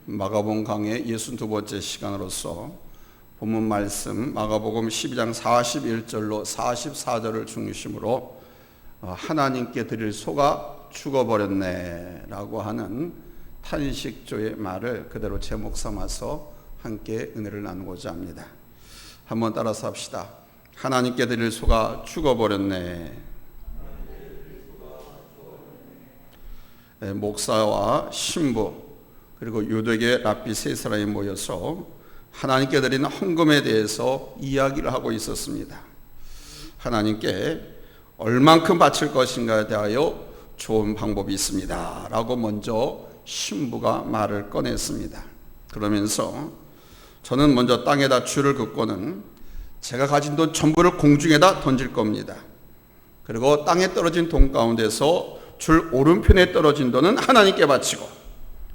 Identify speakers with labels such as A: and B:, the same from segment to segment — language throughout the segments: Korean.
A: 마가복음 강의 62번째 시간으로서 본문 말씀 마가복음 12장 41절로 44절을 중심으로 하나님께 드릴 소가 죽어버렸네 라고 하는 탄식조의 말을 그대로 제목 삼아서 함께 은혜를 나누고자 합니다. 한번 따라서 합시다. 하나님께 드릴 소가 죽어버렸네. 목사와 신부 그리고 유대계 랍비 세 사람이 모여서 하나님께 드리는 헌금에 대해서 이야기를 하고 있었습니다. 하나님께 얼만큼 바칠 것인가에 대하여 좋은 방법이 있습니다 라고 먼저 신부가 말을 꺼냈습니다. 그러면서 저는 먼저 땅에다 줄을 긋고는 제가 가진 돈 전부를 공중에다 던질 겁니다. 그리고 땅에 떨어진 돈 가운데서 줄 오른편에 떨어진 돈은 하나님께 바치고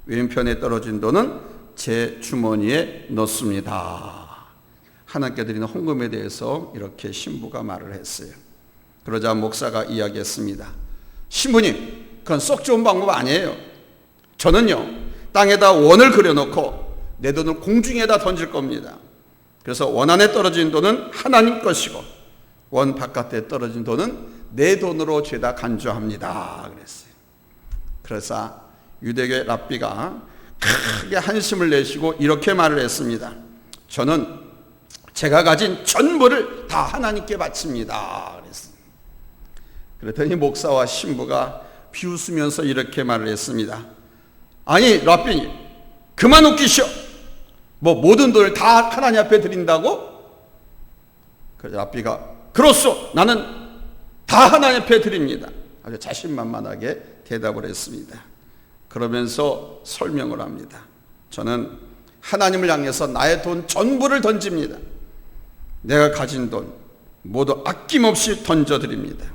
A: 왼편에 떨어진 돈은 제 주머니에 넣습니다. 하나님께 드리는 헌금에 대해서 이렇게 신부가 말을 했어요. 그러자 목사가 이야기했습니다. 신부님, 그건 썩 좋은 방법 아니에요. 저는요, 땅에다 원을 그려놓고 내 돈을 공중에다 던질 겁니다. 그래서 원 안에 떨어진 돈은 하나님 것이고 원 바깥에 떨어진 돈은 내 돈으로 죄다 간주합니다. 그랬어요. 그래서 유대계 랍비가 크게 한숨을 내쉬고 이렇게 말을 했습니다. 저는 제가 가진 전부를 다 하나님께 바칩니다. 그랬어요. 그랬더니 목사와 신부가 비웃으면서 이렇게 말을 했습니다. 아니 랍비님, 그만 웃기시오. 모든 돈을 다 하나님 앞에 드린다고? 그 랍비가 그렇소, 나는 다 하나님 앞에 드립니다. 아주 자신만만하게 대답을 했습니다. 그러면서 설명을 합니다. 저는 하나님을 향해서 나의 돈 전부를 던집니다. 내가 가진 돈 모두 아낌없이 던져드립니다.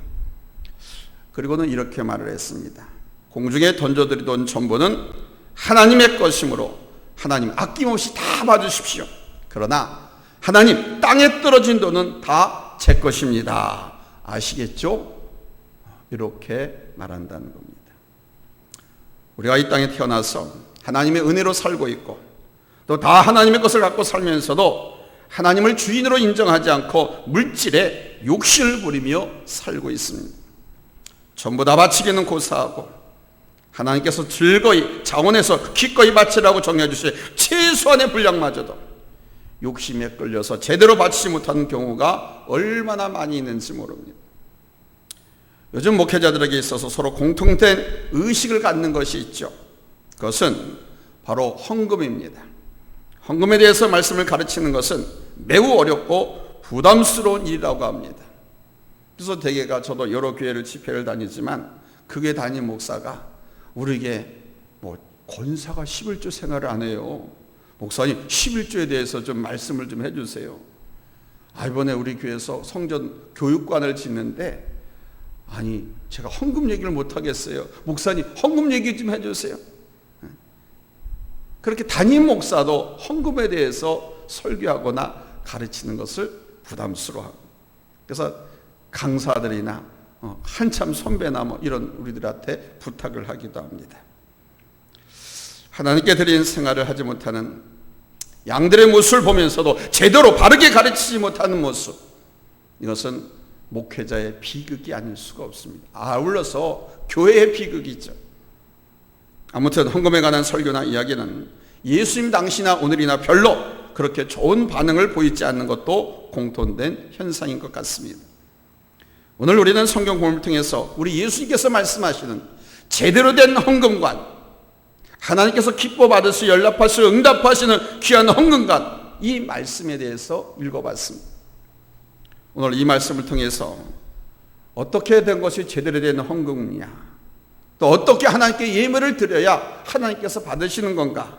A: 그리고는 이렇게 말을 했습니다. 공중에 던져드린 돈 전부는 하나님의 것이므로 하나님 아낌없이 다 받으십시오. 그러나 하나님 땅에 떨어진 돈은 다 제 것입니다. 아시겠죠? 이렇게 말한다는 겁니다. 우리가 이 땅에 태어나서 하나님의 은혜로 살고 있고 또 다 하나님의 것을 갖고 살면서도 하나님을 주인으로 인정하지 않고 물질에 욕심을 부리며 살고 있습니다. 전부 다 바치기는 고사하고 하나님께서 즐거이 자원해서 기꺼이 바치라고 정해주신 최소한의 분량마저도 욕심에 끌려서 제대로 바치지 못하는 경우가 얼마나 많이 있는지 모릅니다. 요즘 목회자들에게 있어서 서로 공통된 의식을 갖는 것이 있죠. 그것은 바로 헌금입니다. 헌금에 대해서 말씀을 가르치는 것은 매우 어렵고 부담스러운 일이라고 합니다. 그래서 대개가 저도 여러 교회를 집회를 다니지만 그 교회 담임 목사가 우리에게 권사가 11조 생활을 안 해요. 목사님 11조에 대해서 좀 말씀을 좀 해주세요. 이번에 우리 교회에서 성전 교육관을 짓는데 아니 제가 헌금 얘기를 못하겠어요. 목사님 헌금 얘기 좀 해주세요. 그렇게 담임 목사도 헌금에 대해서 설교하거나 가르치는 것을 부담스러워하고 그래서 강사들이나 한참 선배나 이런 우리들한테 부탁을 하기도 합니다. 하나님께 드린 생활을 하지 못하는 양들의 모습을 보면서도 제대로 바르게 가르치지 못하는 모습, 이것은 목회자의 비극이 아닐 수가 없습니다. 아울러서 교회의 비극이죠. 아무튼 헌금에 관한 설교나 이야기는 예수님 당시나 오늘이나 별로 그렇게 좋은 반응을 보이지 않는 것도 공통된 현상인 것 같습니다. 오늘 우리는 성경 본문을 통해서 우리 예수님께서 말씀하시는 제대로 된 헌금관, 하나님께서 기뻐 받으시고 연락하시고 응답하시는 귀한 헌금관, 이 말씀에 대해서 읽어봤습니다. 오늘 이 말씀을 통해서 어떻게 된 것이 제대로 된 헌금이냐, 또 어떻게 하나님께 예물을 드려야 하나님께서 받으시는 건가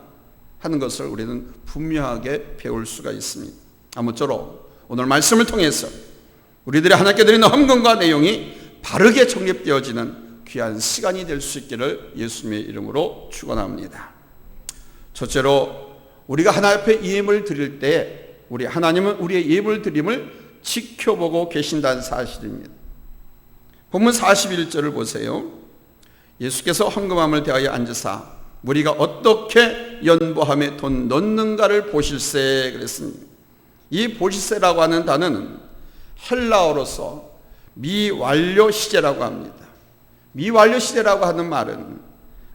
A: 하는 것을 우리는 분명하게 배울 수가 있습니다. 아무쪼록 오늘 말씀을 통해서 우리들이 하나님께 드리는 헌금과 내용이 바르게 정립되어지는 귀한 시간이 될 수 있기를 예수님의 이름으로 축원합니다. 첫째로 우리가 하나님 앞에 예물을 드릴 때 우리 하나님은 우리의 예물 드림을 지켜보고 계신다는 사실입니다. 본문 41절을 보세요. 예수께서 헌금함을 대하여 앉으사 무리가 어떻게 돈을 연보함에 돈 넣는가를 보실세 그랬습니다. 이 보실세라고 하는 단어는 헬라어로서 미완료 시제라고 합니다. 미완료 시제라고 하는 말은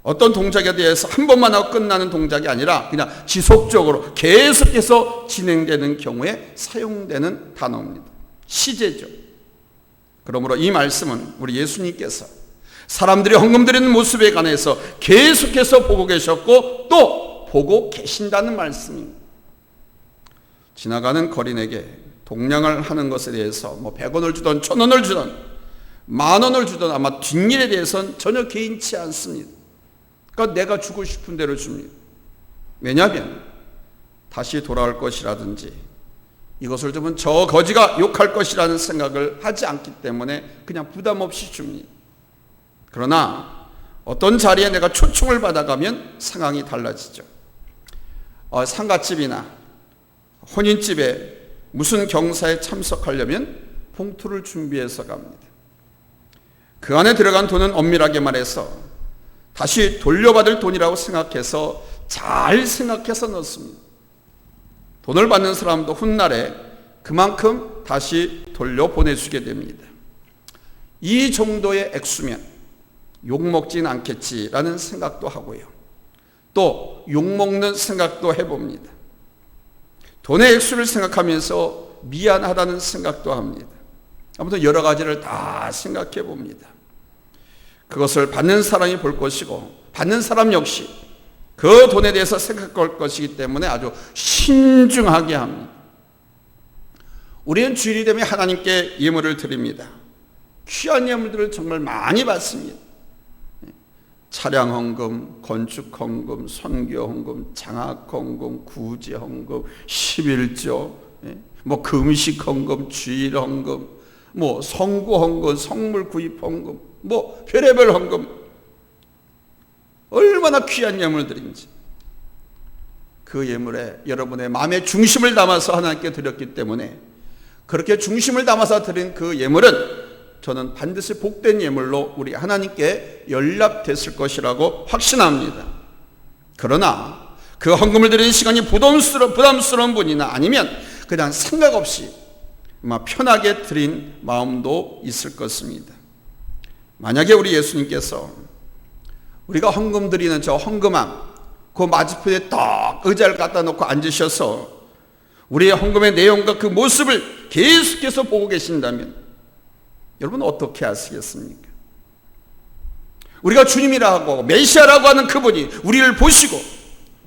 A: 어떤 동작에 대해서 한 번만 하고 끝나는 동작이 아니라 그냥 지속적으로 계속해서 진행되는 경우에 사용되는 단어입니다. 시제죠. 그러므로 이 말씀은 우리 예수님께서 사람들이 헌금 드리는 모습에 관해서 계속해서 보고 계셨고 또 보고 계신다는 말씀입니다. 지나가는 거린에게 동냥을 하는 것에 대해서 100원을 주든 1000원을 주든 10,000원을 주든 아마 뒷일에 대해서는 전혀 개의치 않습니다. 그러니까 내가 주고 싶은 대로 줍니다. 왜냐하면 다시 돌아올 것이라든지 이것을 주면 저 거지가 욕할 것이라는 생각을 하지 않기 때문에 그냥 부담 없이 줍니다. 그러나 어떤 자리에 내가 초청을 받아가면 상황이 달라지죠. 상갓집이나 혼인집에 무슨 경사에 참석하려면 봉투를 준비해서 갑니다. 그 안에 들어간 돈은 엄밀하게 말해서 다시 돌려받을 돈이라고 생각해서 잘 생각해서 넣습니다. 돈을 받는 사람도 훗날에 그만큼 다시 돌려보내주게 됩니다. 이 정도의 액수면 욕먹진 않겠지라는 생각도 하고요. 또 욕먹는 생각도 해봅니다. 돈의 액수를 생각하면서 미안하다는 생각도 합니다. 아무튼 여러 가지를 다 생각해 봅니다. 그것을 받는 사람이 볼 것이고 받는 사람 역시 그 돈에 대해서 생각할 것이기 때문에 아주 신중하게 합니다. 우리는 주일이 되면 하나님께 예물을 드립니다. 귀한 예물들을 정말 많이 받습니다. 차량 헌금, 건축 헌금, 선교 헌금, 장학 헌금, 구제 헌금, 11조, 금식 헌금, 주일 헌금, 성구 헌금, 성물 구입 헌금, 별의별 헌금, 얼마나 귀한 예물들인지 그 예물에 여러분의 마음의 중심을 담아서 하나님께 드렸기 때문에 그렇게 중심을 담아서 드린 그 예물은 저는 반드시 복된 예물로 우리 하나님께 연락됐을 것이라고 확신합니다. 그러나 그 헌금을 드리는 시간이 부담스러운 분이나 아니면 그냥 생각 없이 편하게 드린 마음도 있을 것입니다. 만약에 우리 예수님께서 우리가 헌금 드리는 저 헌금함 그 맞은편에 딱 의자를 갖다 놓고 앉으셔서 우리의 헌금의 내용과 그 모습을 계속해서 보고 계신다면 여러분 어떻게 하시겠습니까? 우리가 주님이라고 하고 메시아라고 하는 그분이 우리를 보시고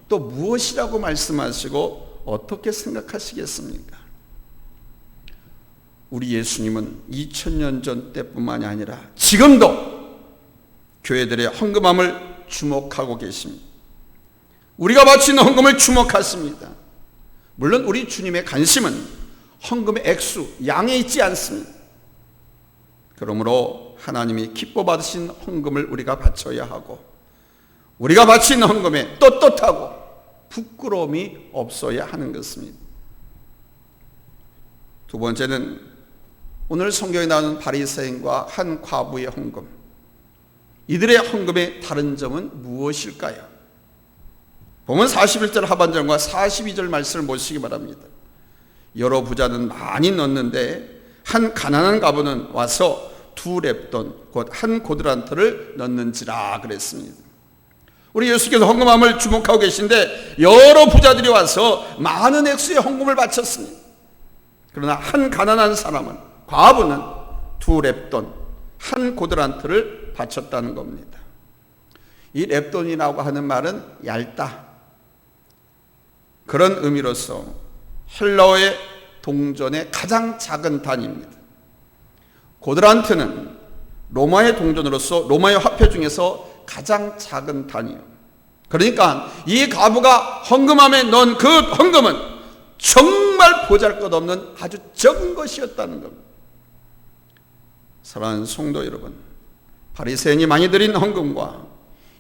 A: 또 무엇이라고 말씀하시고 어떻게 생각하시겠습니까? 우리 예수님은 2000년 전 때뿐만이 아니라 지금도 교회들의 헌금함을 주목하고 계십니다. 우리가 바치는 헌금을 주목하십니다. 물론 우리 주님의 관심은 헌금의 액수, 양에 있지 않습니다. 그러므로 하나님이 기뻐 받으신 헌금을 우리가 바쳐야 하고 우리가 바치는 헌금에 떳떳하고 부끄러움이 없어야 하는 것입니다. 두 번째는 오늘 성경에 나오는 바리새인과 한 과부의 헌금, 이들의 헌금의 다른 점은 무엇일까요? 보면 41절 하반절과 42절 말씀을 보시기 바랍니다. 여러 부자는 많이 넣는데 한 가난한 과부는 와서 2렙돈 곧 한 고드란트를 넣는지라 그랬습니다. 우리 예수께서 헌금함을 주목하고 계신데 여러 부자들이 와서 많은 액수의 헌금을 바쳤습니다. 그러나 한 가난한 사람은, 과부는 2렙돈 한 고드란트를 바쳤다는 겁니다. 이 렙돈이라고 하는 말은 얇다, 그런 의미로서 헬라어의 동전의 가장 작은 단위입니다. 고드란트는 로마의 동전으로서 로마의 화폐 중에서 가장 작은 단위예요. 그러니까 이 과부가 헌금함에 넣은 그 헌금은 정말 보잘것없는 아주 적은 것이었다는 겁니다. 사랑하는 성도 여러분, 바리새인이 많이 드린 헌금과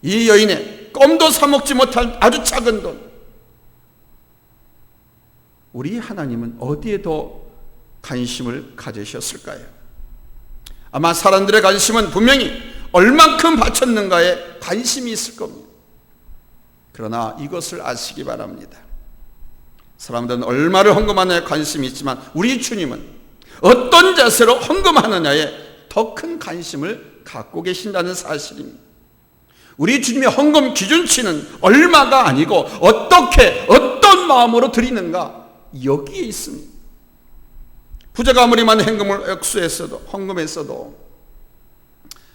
A: 이 여인의 껌도 사먹지 못할 아주 작은 돈, 우리 하나님은 어디에 더 관심을 가지셨을까요? 아마 사람들의 관심은 분명히 얼만큼 바쳤는가에 관심이 있을 겁니다. 그러나 이것을 아시기 바랍니다. 사람들은 얼마를 헌금하느냐에 관심이 있지만 우리 주님은 어떤 자세로 헌금하느냐에 더 큰 관심을 갖고 계신다는 사실입니다. 우리 주님의 헌금 기준치는 얼마가 아니고 어떻게 어떤 마음으로 드리는가 여기에 있습니다. 부자가 아무리 많은 헌금했어도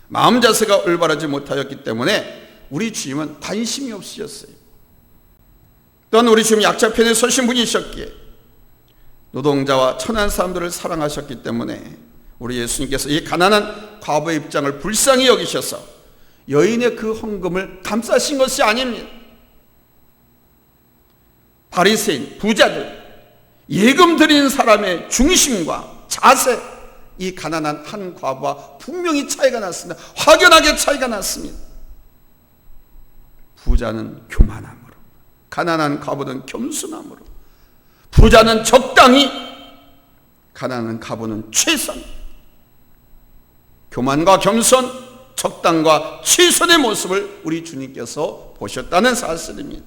A: 마음 자세가 올바르지 못하였기 때문에 우리 주님은 관심이 없으셨어요. 또한 우리 주님 약자편에 서신 분이셨기에 노동자와 천한 사람들을 사랑하셨기 때문에 우리 예수님께서 이 가난한 과부의 입장을 불쌍히 여기셔서 여인의 그 헌금을 감싸신 것이 아닙니다. 바리새인, 부자들, 예금 드린 사람의 중심과 자세, 이 가난한 한 과부와 분명히 차이가 났습니다. 확연하게 차이가 났습니다. 부자는 교만함으로, 가난한 과부는 겸손함으로, 부자는 적당히, 가난한 과부는 최선. 교만과 겸손, 적당과 최선의 모습을 우리 주님께서 보셨다는 사실입니다.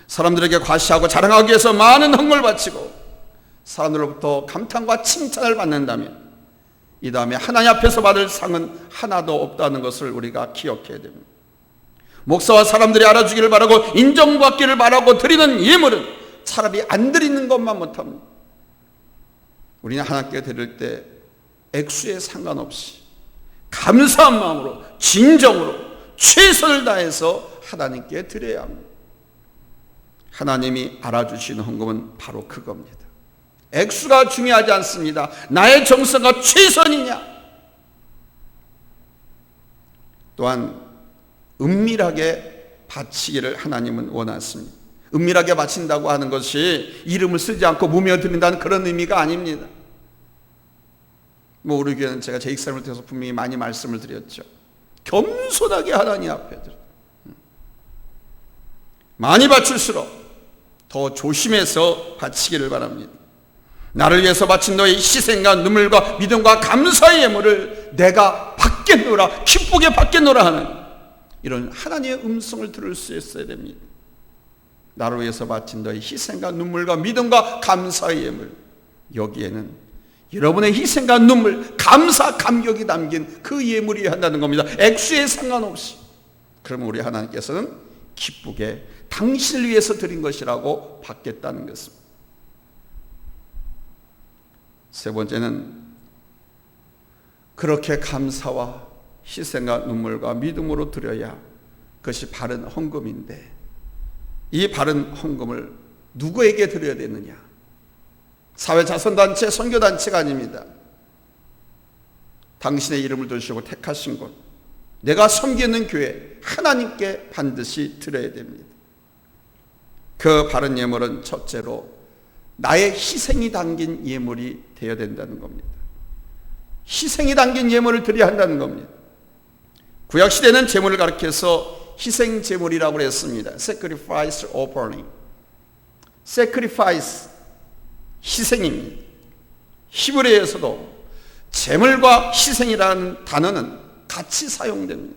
A: 사람들에게 과시하고 자랑하기 위해서 많은 헌금을 바치고 사람들로부터 감탄과 칭찬을 받는다면 이 다음에 하나님 앞에서 받을 상은 하나도 없다는 것을 우리가 기억해야 됩니다. 목사와 사람들이 알아주기를 바라고 인정받기를 바라고 드리는 예물은 차라리 안 드리는 것만 못합니다. 우리는 하나님께 드릴 때 액수에 상관없이 감사한 마음으로 진정으로 최선을 다해서 하나님께 드려야 합니다. 하나님이 알아주시는 헌금은 바로 그겁니다. 액수가 중요하지 않습니다. 나의 정성과 최선이냐. 또한 은밀하게 바치기를 하나님은 원하십니다. 은밀하게 바친다고 하는 것이 이름을 쓰지 않고 무명을 드린다는 그런 의미가 아닙니다. 우리 교회는 제가 제 익사를 통해서 분명히 많이 말씀을 드렸죠. 겸손하게 하나님 앞에 드려. 많이 바칠수록 더 조심해서 바치기를 바랍니다. 나를 위해서 바친 너의 희생과 눈물과 믿음과 감사의 예물을 내가 받겠노라, 기쁘게 받겠노라 하는 이런 하나님의 음성을 들을 수 있어야 됩니다. 나를 위해서 바친 너의 희생과 눈물과 믿음과 감사의 예물, 여기에는 여러분의 희생과 눈물, 감사, 감격이 담긴 그 예물이어야 한다는 겁니다. 액수에 상관없이. 그러면 우리 하나님께서는 기쁘게 당신을 위해서 드린 것이라고 받겠다는 것입니다. 세 번째는 그렇게 감사와 희생과 눈물과 믿음으로 드려야 그것이 바른 헌금인데 이 바른 헌금을 누구에게 드려야 되느냐? 사회자선단체, 선교단체가 아닙니다. 당신의 이름을 두시고 택하신 곳, 내가 섬기는 교회, 하나님께 반드시 드려야 됩니다. 그 바른 예물은 첫째로 나의 희생이 담긴 예물이 되어야 된다는 겁니다. 희생이 담긴 예물을 드려야 한다는 겁니다. 구약시대는 제물을 가리켜서 희생 제물이라고 했습니다. Sacrifice offering. Sacrifice, 희생입니다. 히브리어에서도 제물과 희생이라는 단어는 같이 사용됩니다.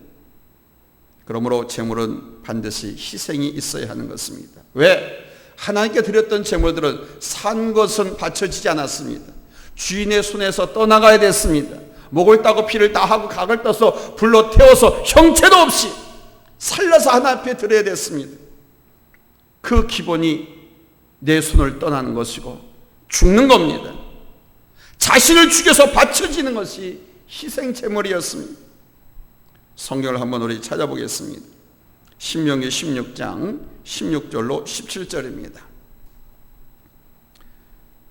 A: 그러므로 제물은 반드시 희생이 있어야 하는 것입니다. 왜? 하나님께 드렸던 제물들은 산 것은 바쳐지지 않았습니다. 주인의 손에서 떠나가야 됐습니다. 목을 따고 피를 따하고 각을 떠서 불로 태워서 형체도 없이 살려서 하나님 앞에 드려야 됐습니다. 그 기본이 내 손을 떠나는 것이고 죽는 겁니다. 자신을 죽여서 바쳐지는 것이 희생 제물이었습니다. 성경을 한번 우리 찾아보겠습니다. 신명기 16장 16절로 17절입니다.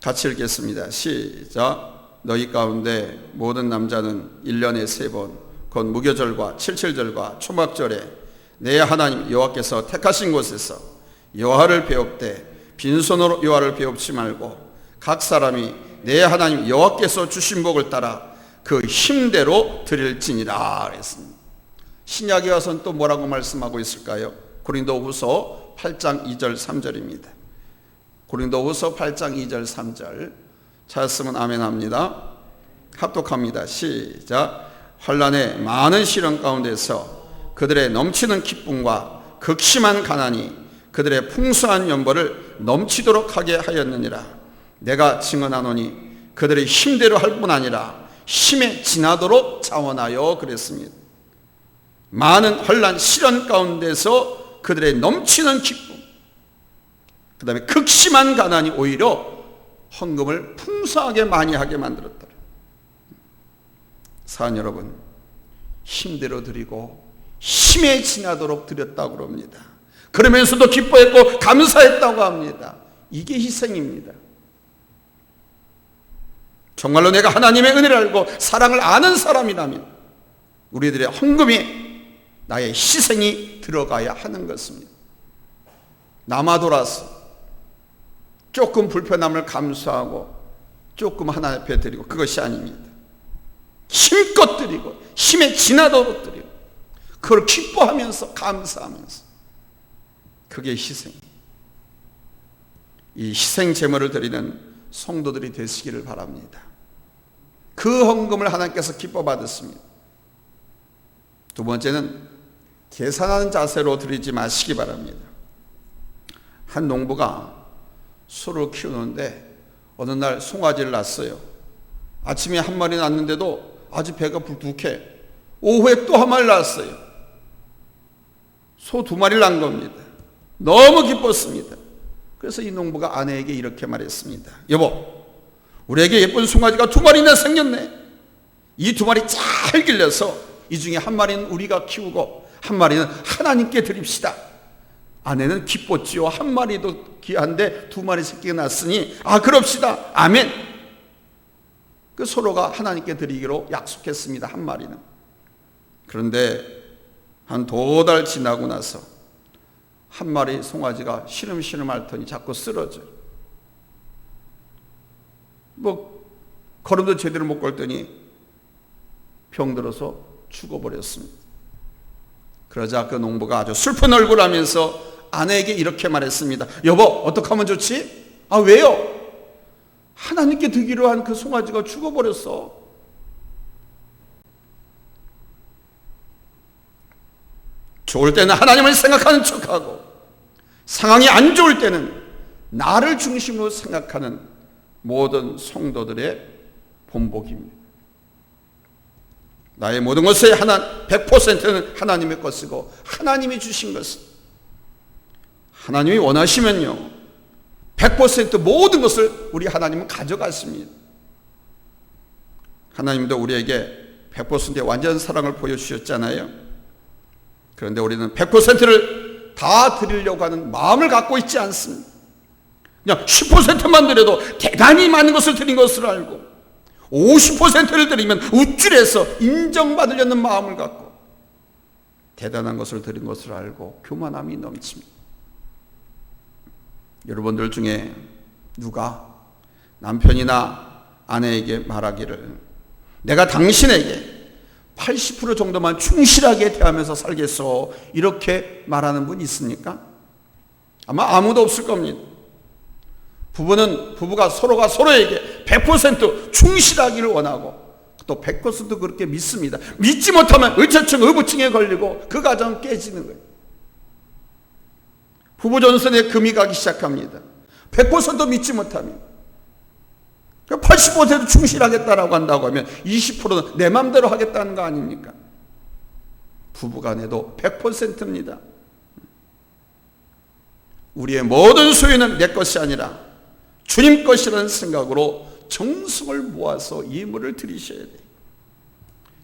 A: 같이 읽겠습니다. 시작. 너희 가운데 모든 남자는 1년에 3번 곧 무교절과 칠칠절과 초막절에 내 하나님 여호와께서 택하신 곳에서 여호와를 배웁되 빈손으로 여호와를 배웁지 말고 각 사람이 내 하나님 여호와께서 주신 복을 따라 그 힘대로 드릴지니라 그랬습니다. 신약에 와서는 또 뭐라고 말씀하고 있을까요? 고린도후서 8장 2절 3절입니다. 고린도후서 8장 2절 3절 찾았으면 아멘 합니다. 합독합니다. 시작. 환난의 많은 시련 가운데서 그들의 넘치는 기쁨과 극심한 가난이 그들의 풍성한 연보를 넘치도록 하게 하였느니라. 내가 증언하노니 그들의 힘대로 할 뿐 아니라 힘에 지나도록 자원하여 그랬습니다. 많은 혼란 시련 가운데서 그들의 넘치는 기쁨, 그 다음에 극심한 가난이 오히려 헌금을 풍성하게 많이 하게 만들었다. 사랑 여러분, 힘대로 드리고 힘에 지나도록 드렸다고 그럽니다. 그러면서도 기뻐했고 감사했다고 합니다. 이게 희생입니다. 정말로 내가 하나님의 은혜를 알고 사랑을 아는 사람이라면 우리들의 헌금에 나의 희생이 들어가야 하는 것입니다. 남아돌아서 조금 불편함을 감수하고 조금 하나님 앞에 드리고 그것이 아닙니다. 힘껏 드리고 힘에 지나도록 드리고 그걸 기뻐하면서 감사하면서 그게 희생입니다. 이 희생 제물을 드리는 성도들이 되시기를 바랍니다. 그 헌금을 하나님께서 기뻐 받으십니다. 두 번째는 계산하는 자세로 드리지 마시기 바랍니다. 한 농부가 소를 키우는데 어느 날 송아지를 낳았어요. 아침에 한 마리 낳았는데도 아주 배가 불뚝해. 오후에 또 한 마리 낳았어요. 소 2마리를 낳은 겁니다. 너무 기뻤습니다. 그래서 이 농부가 아내에게 이렇게 말했습니다. 여보, 우리에게 예쁜 송아지가 2마리나 생겼네. 이 2마리 잘 길러서 이 중에 한 마리는 우리가 키우고 한 마리는 하나님께 드립시다. 아내는 기뻤지요. 한 마리도 귀한데 2마리 새끼가 났으니 그럽시다. 아멘. 그 서로가 하나님께 드리기로 약속했습니다. 한 마리는. 그런데 한 2달 지나고 나서 한 마리 송아지가 시름시름 앓더니 자꾸 쓰러져요. 걸음도 제대로 못 걸더니 병들어서 죽어버렸습니다. 그러자 그 농부가 아주 슬픈 얼굴 하면서 아내에게 이렇게 말했습니다. 여보, 어떻게 하면 좋지? 왜요? 하나님께 드기로 한 그 송아지가 죽어버렸어. 좋을 때는 하나님을 생각하는 척하고 상황이 안 좋을 때는 나를 중심으로 생각하는 모든 성도들의 본보기입니다. 나의 모든 것의 100%는 하나님의 것이고 하나님이 주신 것은 하나님이 원하시면요 100% 모든 것을 우리 하나님은 가져가십니다. 하나님도 우리에게 100%의 완전 사랑을 보여주셨잖아요. 그런데 우리는 100%를 다 드리려고 하는 마음을 갖고 있지 않습니다. 그냥 10%만 드려도 대단히 많은 것을 드린 것을 알고 50%를 드리면 우쭐해서 인정받으려는 마음을 갖고 대단한 것을 드린 것을 알고 교만함이 넘칩니다. 여러분들 중에 누가 남편이나 아내에게 말하기를 내가 당신에게 80% 정도만 충실하게 대하면서 살겠소 이렇게 말하는 분 있습니까? 아마 아무도 없을 겁니다. 부부가 서로가 서로에게 100% 충실하기를 원하고 또 100% 그렇게 믿습니다. 믿지 못하면 의처증, 의부증에 걸리고 그 가정 깨지는 거예요. 부부 전선에 금이 가기 시작합니다. 100% 믿지 못하면 80% 충실하겠다라고 한다고 하면 20%는 내 맘대로 하겠다는 거 아닙니까? 부부간에도 100%입니다. 우리의 모든 소유는 내 것이 아니라 주님 것이라는 생각으로 정성을 모아서 예물을 드리셔야 돼요.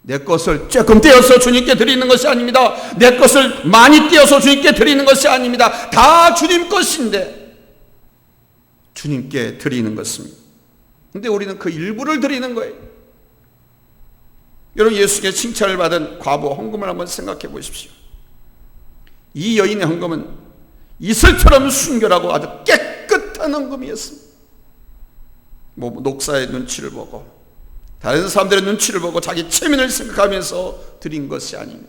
A: 내 것을 조금 떼어서 주님께 드리는 것이 아닙니다. 내 것을 많이 떼어서 주님께 드리는 것이 아닙니다. 다 주님 것인데 주님께 드리는 것입니다. 근데 우리는 그 일부를 드리는 거예요. 여러분, 예수께 칭찬을 받은 과부 헌금을 한번 생각해 보십시오. 이 여인의 헌금은 이슬처럼 순결하고 아주 깨끗한 헌금이었습니다. 녹사의 눈치를 보고 다른 사람들의 눈치를 보고 자기 체면을 생각하면서 드린 것이 아닙니다.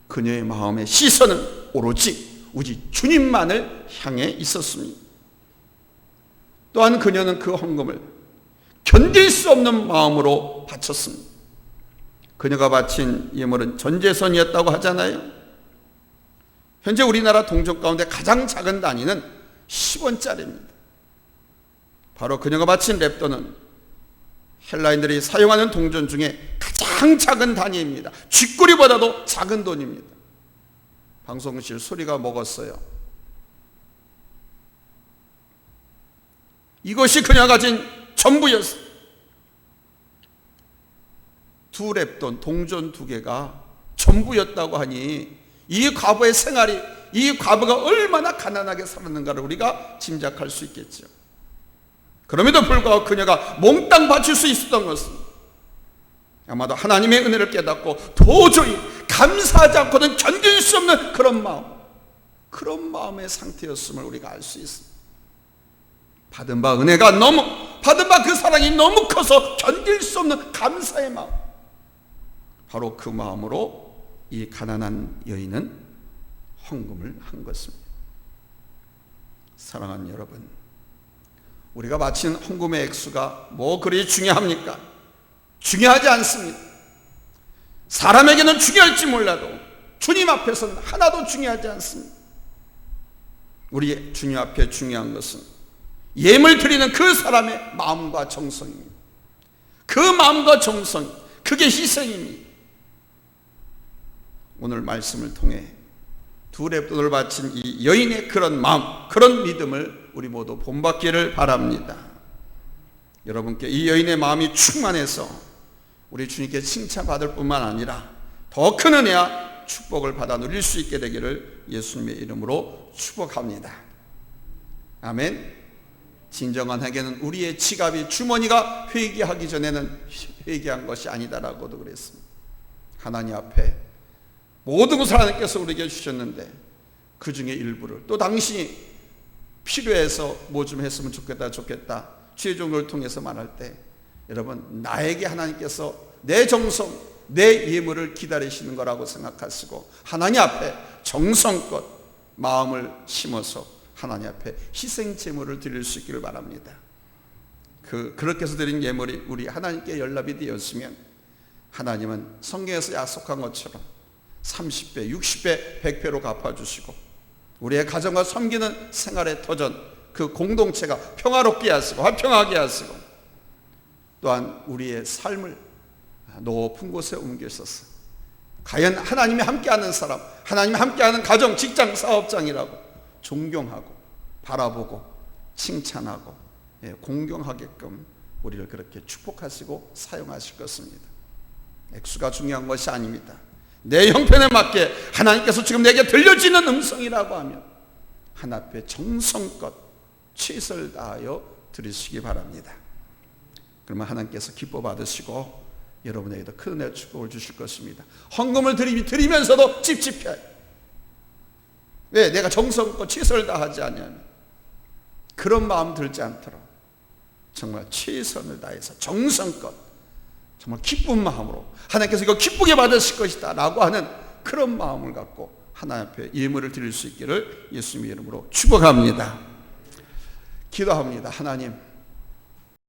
A: 그녀의 마음의 시선은 오로지 우리 주님만을 향해 있었습니다. 또한 그녀는 그 헌금을 견딜 수 없는 마음으로 바쳤습니다. 그녀가 바친 예물은 전제선이었다고 하잖아요. 현재 우리나라 동전 가운데 가장 작은 단위는 10원짜리입니다. 바로 그녀가 바친 랩돈은 헬라인들이 사용하는 동전 중에 가장 작은 단위입니다. 쥐꼬리보다도 작은 돈입니다. 방송실 소리가 먹었어요. 이것이 그녀가 가진 전부였어요. 두 랩돈, 동전 두 개가 전부였다고 하니 이 과부의 생활이, 이 과부가 얼마나 가난하게 살았는가를 우리가 짐작할 수 있겠죠. 그럼에도 불구하고 그녀가 몽땅 바칠 수 있었던 것은 아마도 하나님의 은혜를 깨닫고 도저히 감사하지 않고는 견딜 수 없는 그런 마음의 상태였음을 우리가 알 수 있습니다. 받은 바 은혜가 받은 바 그 사랑이 너무 커서 견딜 수 없는 감사의 마음, 바로 그 마음으로 이 가난한 여인은 헌금을 한 것입니다. 사랑하는 여러분, 우리가 바친 헌금의 액수가 뭐 그리 중요합니까? 중요하지 않습니다. 사람에게는 중요할지 몰라도 주님 앞에서는 하나도 중요하지 않습니다. 우리 주님 앞에 중요한 것은 예물 드리는 그 사람의 마음과 정성입니다. 그 마음과 정성, 그게 희생입니다. 오늘 말씀을 통해 두 랩돈을 바친 이 여인의 그런 마음, 그런 믿음을 우리 모두 본받기를 바랍니다. 여러분께 이 여인의 마음이 충만해서 우리 주님께 칭찬받을 뿐만 아니라 더 큰 은혜와 축복을 받아 누릴 수 있게 되기를 예수님의 이름으로 축복합니다. 아멘. 진정한 회개는 우리의 지갑이, 주머니가 회개하기 전에는 회개한 것이 아니다라고도 그랬습니다. 하나님 앞에 모든 것을 하나님께서 우리에게 주셨는데 그 중에 일부를 또 당신이 필요해서 뭐 좀 했으면 좋겠다 주의 종을 통해서 말할 때, 여러분, 나에게 하나님께서 내 정성, 내 예물을 기다리시는 거라고 생각하시고 하나님 앞에 정성껏 마음을 심어서 하나님 앞에 희생 제물을 드릴 수 있기를 바랍니다. 그렇게 해서 드린 예물이 우리 하나님께 연락이 되었으면 하나님은 성경에서 약속한 것처럼 30배, 60배, 100배로 갚아주시고 우리의 가정과 섬기는 생활의 터전, 그 공동체가 평화롭게 하시고 화평하게 하시고 또한 우리의 삶을 높은 곳에 옮기셔서 과연 하나님이 함께하는 사람, 하나님이 함께하는 가정, 직장, 사업장이라고 존경하고 바라보고 칭찬하고 공경하게끔 우리를 그렇게 축복하시고 사용하실 것입니다. 액수가 중요한 것이 아닙니다. 내 형편에 맞게 하나님께서 지금 내게 들려지는 음성이라고 하면 하나님 앞에 정성껏 최선을 다하여 드리시기 바랍니다. 그러면 하나님께서 기뻐 받으시고 여러분에게도 큰 은혜 축복을 주실 것입니다. 헌금을 드리면서도 찝찝해. 왜? 내가 정성껏 최선을 다하지 않냐면 그런 마음 들지 않도록 정말 최선을 다해서 정성껏 정말 기쁜 마음으로 하나님께서 이거 기쁘게 받으실 것이다 라고 하는 그런 마음을 갖고 하나님 앞에 예물을 드릴 수 있기를 예수님의 이름으로 축복합니다. 기도합니다. 하나님,